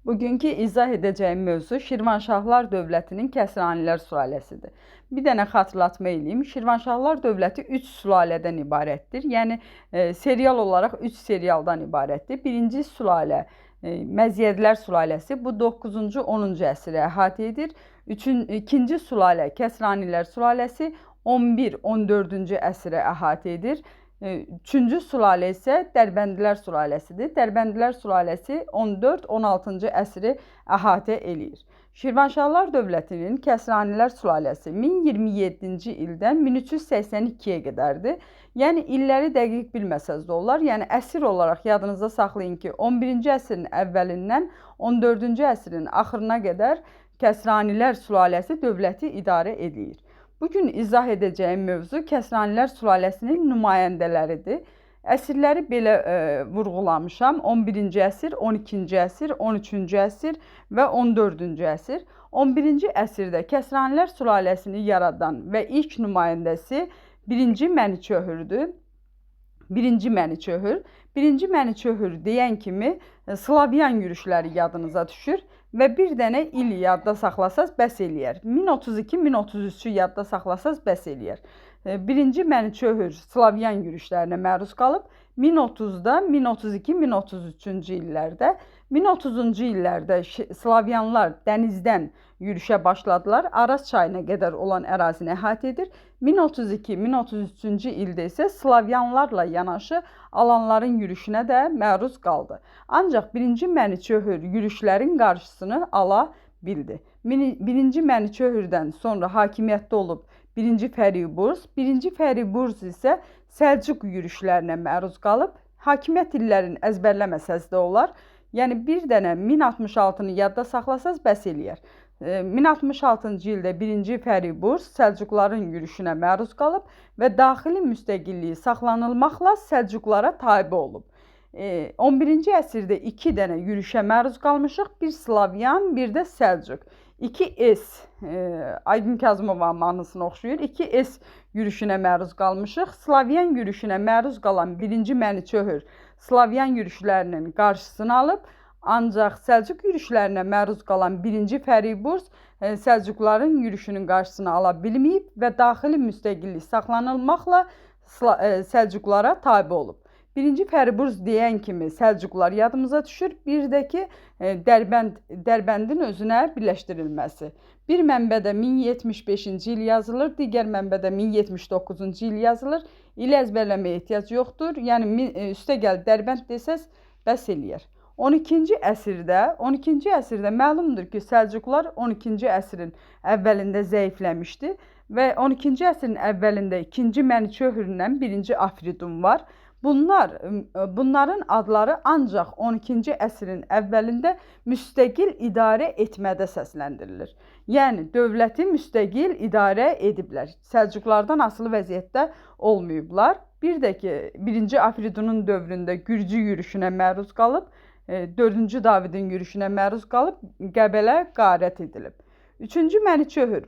Bugünkü izah edəcəyim mövzu Şirvanşahlar dövlətinin Kəsranilər sülaləsidir. Bir dənə xatırlatma eləyim. Şirvanşahlar dövləti 3 sülalədən ibarətdir. Yəni serial olaraq 3 serialdan ibarətdir. Birinci sülalə Məziyyədlər sülaləsi bu 9-cu 10-cu əsri əhatə edir. İkinci sülalə Kəsranilər sülaləsi 11-14-cü əsri əhatə edir. Üçüncü sülalə isə Dərbəndilər sülaləsidir. Dərbəndilər sülaləsi 14-16-cı əsri əhatə eləyir. Şirvanşahlar dövlətinin Kəsranilər sülaləsi 1027-ci ildən 1382-yə qədərdir. Yəni illəri dəqiq bilməsəz də olar. Yəni əsr olaraq yadınızda saxlayın ki, 11-ci əsrin əvvəlindən 14-cü əsrin axırına qədər Kəsranilər sülaləsi dövləti idarə edir. Bugün izah edəcəyim mövzu Kəsranilər sülaləsinin nümayəndələridir. Əsrləri belə vurğulamışam. 11-ci əsr, 12-ci əsr, 13-cü əsr və 14-cü əsr. 11-ci əsrdə Kəsranilər sülaləsini yaradan və ilk nümayəndəsi 1-ci Məniçöhürdür. Birinci Məniçöhür deyən kimi Slavyan yürüşləri yadınıza düşür və bir dənə il yadda saxlasaz bəs eləyər. 1032-1033-ü yadda saxlasaz bəs eləyər. Birinci Məniçöhür Slavyan yürüşlərinə məruz qalıb. 1030-da, 1032-1033-cü illərdə, 1030-cu illərdə Slavyanlar dənizdən yürüşə başladılar. Araz çayına qədər olan ərazini əhatə edir. 1032-1033-cü ildə isə Slavyanlarla yanaşı alanların yürüşünə də məruz qaldı. Ancaq 1-ci Məniçöhür yürüşlərin qarşısını ala bildi. 1-ci Məniçöhürdən sonra hakimiyyətdə olub 1-ci Fəriburz. 1-ci Fəriburz isə Səlcuq yürüşlərinə məruz qalıb. Hakimiyyət illərini əzbərləməsəz də olar. Yəni bir dənə 1066-nı yadda saxlasaz bəs eləyər. 1066-cı ildə 1-ci Fəriburz Səlcuqların yürüşünə məruz qalıb və daxili müstəqilliyi saxlanılmaqla Səlcuqlara tabe olub. 11-ci əsrdə 2 dənə yürüşə məruz qalmışıq. Bir Slavyan, bir də Səlcuq. 2S, Aydın Kazımovun mahnısına oxşuyur. 2S yürüşünə məruz qalmışıq. Slavyan yürüşünə məruz qalan 1-ci Məniçöhür Slavyan yürüşlərinin qarşısını alıb. Ancaq Səlcuq yürüşlərinə məruz qalan 1-ci Fəriburz Səlcuqların yürüşünün qarşısını ala bilməyib və daxili müstəqillik saxlanılmaqla Səlcuqlara tabe olub. 1-ci Fəriburz deyən kimi Səlcuqlar yadımıza düşür. Bir də ki, Dərbəndin özünə birləşdirilməsi. Bir mənbədə 1075-ci il yazılır, digər mənbədə 1079-cu il yazılır. İl əzbərləməyə ehtiyac yoxdur. Yəni, üstə gəl Dərbənd desəz, bəs eləyər. 12-ci əsrdə məlumdur ki, Səlcuqlar 12-ci əsrin əvvəlində zəifləmişdi və 12-ci əsrin əvvəlində 2-ci Məniçöhürlə 1-ci Afridun var. Bunların adları ancaq 12-ci əsrin əvvəlində müstəqil idarə etmədə səsləndirilir. Yəni, dövləti müstəqil idarə ediblər. Səlcuqlardan asılı vəziyyətdə olmayıblar. Bir də ki, 1-ci Afridunun dövründə Gürcü yürüşünə məruz qalıb, 4-cü Davidin yürüşünə məruz qalıb, Qəbələ qarət edilib. 3-cü Məniçöhür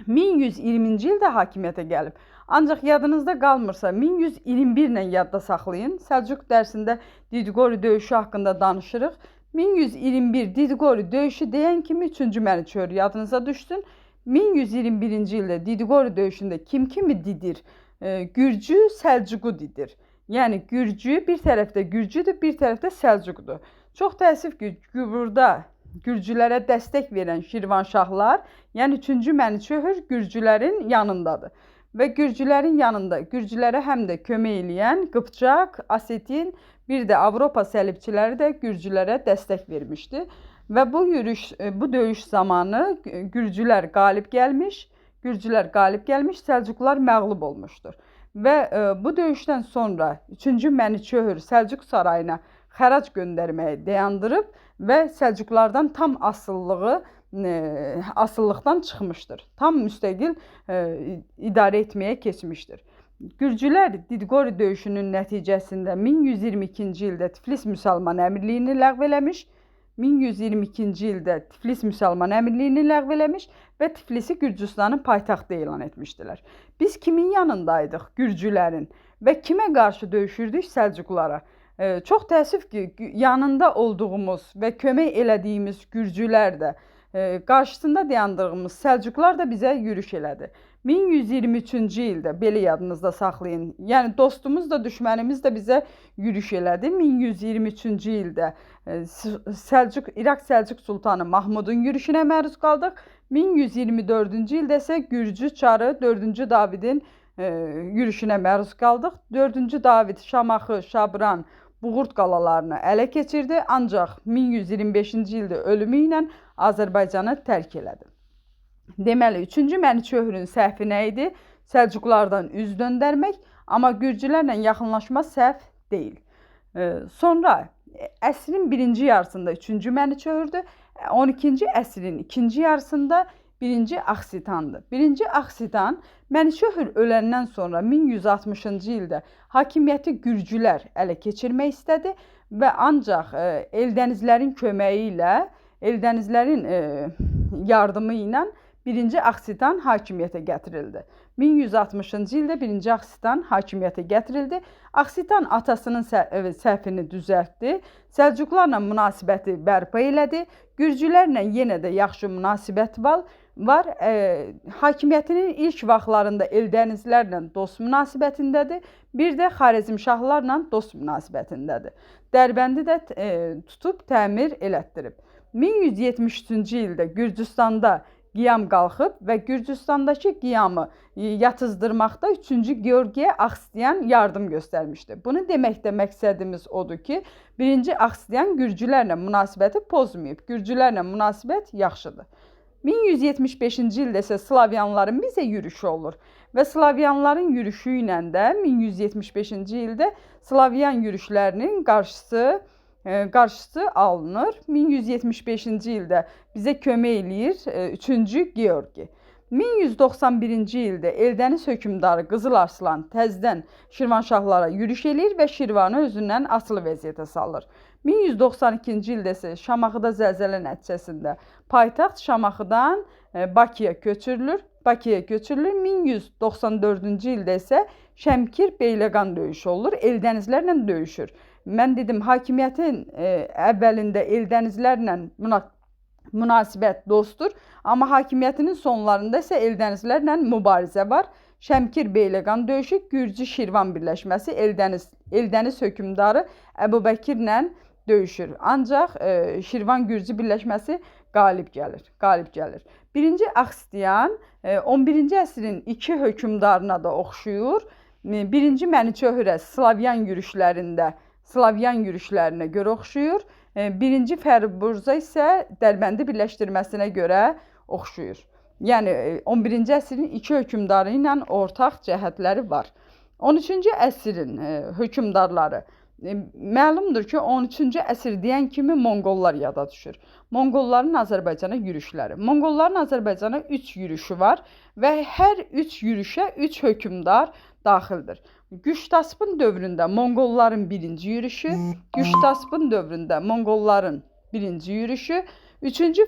1120-ci ildə hakimiyyətə gəlib. Ancaq yadınızda qalmırsa, 1121-lə yadda saxlayın. Səlcuq dərsində Didiqori döyüşü haqqında danışırıq. 1121 Didiqori döyüşü deyən kimi 3-cü Məniçöhür yadınıza düşsün. 1121-ci ildə Didiqori döyüşündə kimi didir? Gürcü, Səlcuqu didir. Yəni, Gürcü, bir tərəfdə Gürcüdür, bir tərəfdə Səlcuqdur. Çox təəssüf ki, burada Gürcülərə dəstək verən Şirvanşahlar, yəni 3-cü Məniçöhür Gürcülərin yanındadır. Və Gürcülərin yanında Gürcülərə həm də kömək eləyən Qıpçaq, Asetin, bir də Avropa səlibçiləri də Gürcülərə dəstək vermişdi. Və bu döyüş zamanı Gürcülər qalib gəlmiş, Səlcuqlar məğlub olmuşdur. Və bu döyüşdən sonra 3-cü Məniçöhür Səlcuq sarayına xərac göndərməyi dayandırıb və Səlcuqlardan tam asılılıqdan çıxmışdır. Tam müstəqil idarə etməyə keçmişdir. Gürcülər Didiqori döyüşünün nəticəsində 1122-ci ildə Tiflis müsəlman əmirliyini ləğv eləmiş, 1122-ci ildə Tiflis müsəlman əmirliyini ləğv eləmiş və Tiflisi Gürcüstanın paytaxtı elan etmişdilər. Biz kimin yanındaydıq? Gürcülərin. Və kimə qarşı döyüşürdük? Səlcuqlara. Çox təəssüf ki, yanında olduğumuz və kömək elədiyimiz gürcülər də, qarşısında dayandığımız Səlcuqlar da bizə yürüş elədi. 1123-cü ildə, belə yadınızda saxlayın, yəni dostumuz da, düşmənimiz də bizə yürüş elədi. 1123-cü ildə İraq Səlcuq Sultanı Mahmudun yürüşünə məruz qaldıq. 1124-cü ildə isə Gürcü çarı 4-cü Davidin yürüşünə məruz qaldıq. 4-cü David Şamaxı, Şabran, Buğurt qalalarını ələ keçirdi, ancaq 1125-ci ildə ölümü ilə Azərbaycanı tərk elədi. Deməli, 3-cü Məniçöhrün səhvi nə idi? Səlcuqlardan üz döndərmək, amma Gürcülərlə yaxınlaşma səhv deyil. Sonra əsrin birinci yarısında 3-cü Məniçöhrdür, 12-ci əsrin ikinci yarısında 1-ci Aksitandır. 1-ci Aksitan Məniçöhr öləndən sonra 1160-cı ildə hakimiyyəti Gürcülər ələ keçirmək istədi və ancaq Eldənizlərin köməyi ilə, Eldənizlərin yardımı ilə 1-ci Aksitan hakimiyyətə gətirildi. 1160-cı ildə 1-ci Aksitan hakimiyyətə gətirildi. Aksitan atasının səhvini düzəltdi, Səlcuqlarla münasibəti bərpa elədi, Gürcülərlə yenə də yaxşı münasibət var. Hakimiyyətinin ilk vaxtlarında Eldənizlərlə dost münasibətindədir, bir də Xarəzmşahlarla dost münasibətindədir. Dərbəndi də tutub təmir elətdirib. 1173-cü ildə Gürcüstanda qiyam qalxıb və Gürcüstandakı qiyamı yatızdırmaqda 3-cü Georgiyə Aksitiyan yardım göstərmişdi. Bunu deməkdə məqsədimiz odur ki, 1-ci Aksitiyan Gürcülərlə münasibəti pozmayıb. Gürcülərlə münasibət yaxşıdır. 1175-ci ildə isə Slavyanların bizə yürüşü olur və Slavyanların yürüşü ilə də 1175-ci ildə Slavyan yürüşlərinin qarşısı alınır. 1175-ci ildə bizə kömək eləyir 3-cü Georgi. 1191-ci ildə Eldəniz hökmdarı Qızıl Arslan təzədən Şirvanşahlara yürüş eləyir və Şirvanı özündən asılı vəziyyətə salır. 1192-ci ildə isə Şamaxıda zəlzələ nəticəsində paytaxt Şamaxıdan Bakıya köçürülür. 1194-cü ildə isə Şəmkir Beyləqan döyüşü olur, Eldənizlərlə döyüşür. Mən dedim, hakimiyyətin əvvəlində Eldənizlərlə münasibət dostdur, amma hakimiyyətinin sonlarında isə Eldənizlərlə mübarizə var. Şəmkir Beyləqan döyüşü, Gürcü Şirvan birləşməsi Eldəniz hökmdarı Əbubəkirlə döyüşür. Ancaq Şirvan Gürcü birləşməsi qalib gəlir. 1-ci Aksitiyan 11-ci əsrin iki hökmdarına da oxşuyur. 1-ci Məniçöhrə Slavyan yürüşlərinə görə oxşuyur. 1-ci Fəriburza isə Dərbəndi birləşdirməsinə görə oxşuyur. Yəni 11-ci əsrin iki hökmdarı ilə ortaq cəhətləri var. 13-cü əsrin hökmdarları məlumdur ki, 13-cü əsr deyən kimi Monqollar yada düşür. Monqolların Azərbaycana yürüşləri. Monqolların Azərbaycana 3 yürüşü var və hər 3 yürüşə 3 hökmdar daxildir. Güştaspın dövründə Monqolların 1-ci yürüşü, Güştaspın dövründə Monqolların 1-ci yürüşü, 3-cü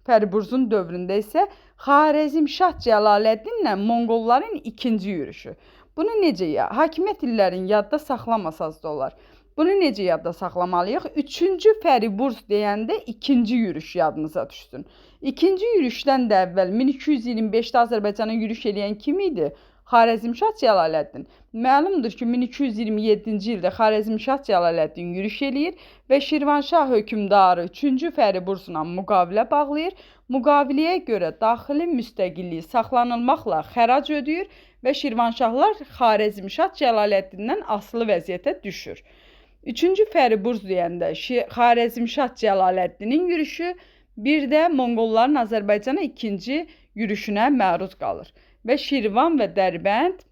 Fəriburzun dövründə isə Xarəzmşah Cəlaləddinlə Monqolların 2-ci yürüşü. Bunu necə hakimiyyət illərini yadda saxlamasaz da olar. Bunu necə yadda saxlamalıyıq? 3-cü Fəriburz deyəndə 2-ci yürüş yadınıza düşsün. 2-ci yürüşdən də əvvəl 1225-də Azərbaycana yürüş eləyən kim idi? Xarəzmşah Cəlaləddin. Məlumdur ki, 1227-ci ildə Xarəzmşah Cəlaləddin yürüş eləyir və Şirvanşah hökmdarı 3-cü Fəriburzla müqavilə bağlayır. Müqaviləyə görə daxili müstəqilliyi saxlanılmaqla xərac ödəyir və Şirvanşahlar Xarəzmşah Cəlaləddin'dən asılı vəziyyətə düşür. 3-cü Fəriburz deyəndə Xarəzmşah Cəlaləddinin yürüşü, bir də Monqolların Azərbaycana 2-ci yürüşünə məruz qalır. Və Şirvan və Dərbənd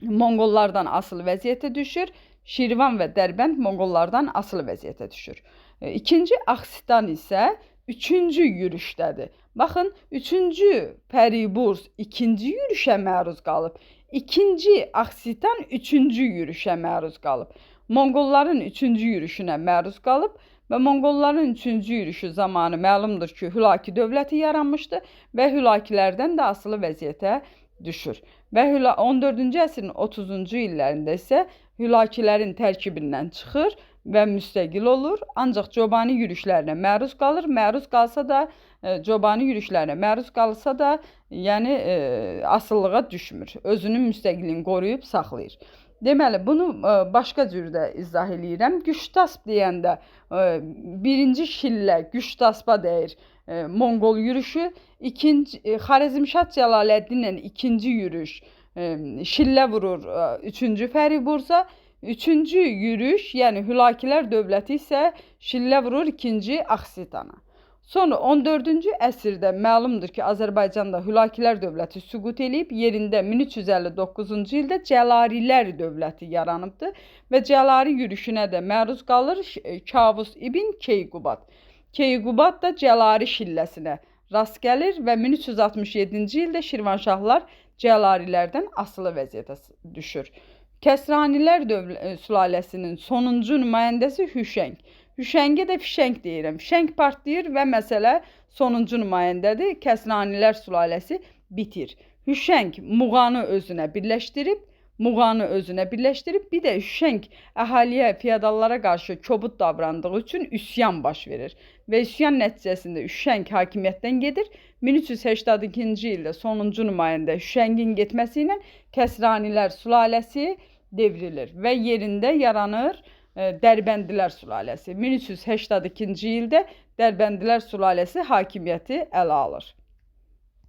Monqollardan asılı vəziyyətə düşür. Şirvan və Dərbənd Monqollardan asılı vəziyyətə düşür. 2-ci Aksitan isə 3-cü yürüşdədir. Baxın, 3-cü Fəriburz 2-ci yürüşə məruz qalıb. 2-ci Aksitan 3-cü yürüşə məruz qalıb. Monqolların 3-cü yürüşünə məruz qalıb və Monqolların 3-cü yürüşü zamanı məlumdur ki, Hülaki dövləti yaranmışdı və Hülakilərdən də asılı vəziyyətə düşür. Və 14-cü əsrin 30-cu illərində isə Hülakilərin tərkibindən çıxır və müstəqil olur. Ancaq Cobani yürüşlərinə məruz qalır. Məruz qalsa da, Cobani yürüşlərinə məruz qalsa da, yəni asılılığa düşmür. Özünün müstəqilliyini qoruyub saxlayır. Deməli, bunu başqa cür də izah eləyirəm. Güştasp deyəndə birinci şillə Güştaspa deyir Monqol yürüşü. Xarəzmşah Cəlaləddinlə ikinci yürüş şillə vurur, üçüncü Fəriburza. Üçüncü yürüş, yəni Hülakilər dövləti isə şillə vurur ikinci Axsitana. Sonra 14-cü əsrdə məlumdur ki, Azərbaycanda Hülakilər dövləti süqut edib, yerində 1359-cu ildə Cəlarilər dövləti yaranıbdır və Cəlari yürüşünə də məruz qalır Kavus ibn Keyqubat. Keyqubat da Cəlari şilləsinə rast gəlir və 1367-ci ildə Şirvanşahlar Cəlarilərdən asılı vəziyyətə düşür. Kəsranilər sülaləsinin sonuncu nümayəndəsi Hüşəng. Hüşəngə də fişəng deyirəm. Fişəng partlayır və məsələ sonuncu nümayəndədir. Kəsranilər sülaləsi bitir. Hüşəng Muğanı özünə birləşdirib, bir də Hüşəng əhaliyə, feodallara qarşı kobud davrandığı üçün üsyan baş verir. Və üsyan nəticəsində Hüşəng hakimiyyətdən gedir. 1382-ci ildə sonuncu nümayəndə Hüşəngin getməsi ilə Kəsranilər sülaləsi devrilir və yerində yaranır Dərbəndilər sülaləsi. 1382-ci ildə Dərbəndilər sülaləsi hakimiyyəti ələ alır.